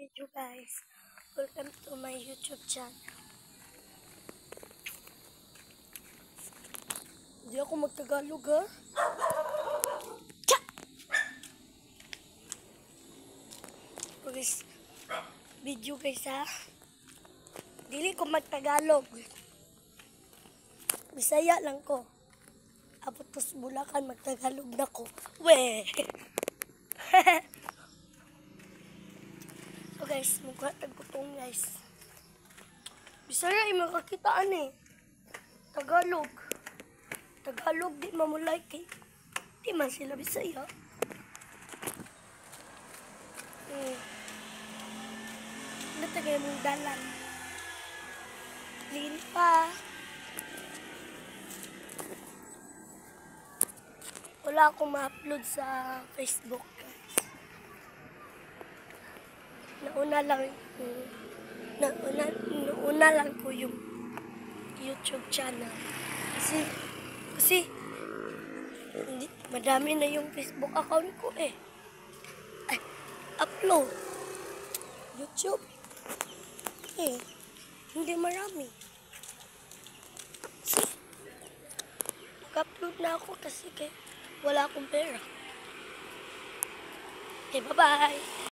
video guys. Welcome to my YouTube channel. Hindi ako magtagalog ha. Guys, video guys ha. Dili ko magtagalog. Bisaya lang ko. Abot ko sa Bulacan, magtagalog na ko. Weh! So guys, magkatag ko tong guys. Bisaya yung makakitaan eh. Tagalog. Tagalog di mamulay kay. Di man sila Bisaya. Natagay mong dalan. Lin pa. Wala akong ma-upload sa Facebook guys. Nauna lang ko yung YouTube channel. Kasi madami na yung Facebook account ko eh. Ay, upload. YouTube. Eh, hindi marami. Kasi, mag-upload na ako kasi wala akong pera. Okay, bye-bye.